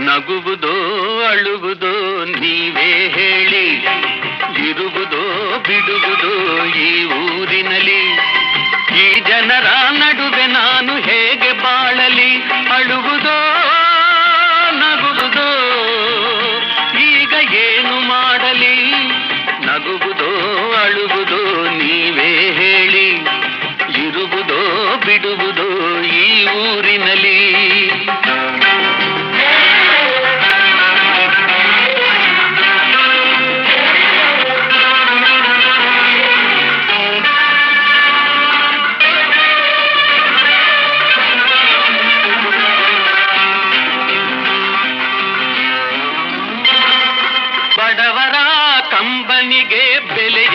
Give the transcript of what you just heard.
ನಗುವುದೋ ಅಳುವುದೋ ನೀವೇ ಹೇಳಿ, ಇರುವುದೋ ಬಿಡುವುದೋ ಈ ಊರಿನಲ್ಲಿ. ಈ ಜನರ ನಡುವೆ ನಾನು ಹೇಗೆ ಬಾಳಲಿ? ಅಳುವುದೋ ನಗುವುದೋ ಈಗ ಏನು ಮಾಡಲಿ? ನಗುವುದೋ ಅಳುವುದೋ ನೀವೇ ಹೇಳಿ, ಇರುವುದೋ ಬಿಡುವುದೋ ಈ ಊರಿನಲ್ಲಿ. ಬಡವರ ಕಂಬನಿಗೆ ಬೆಲೆ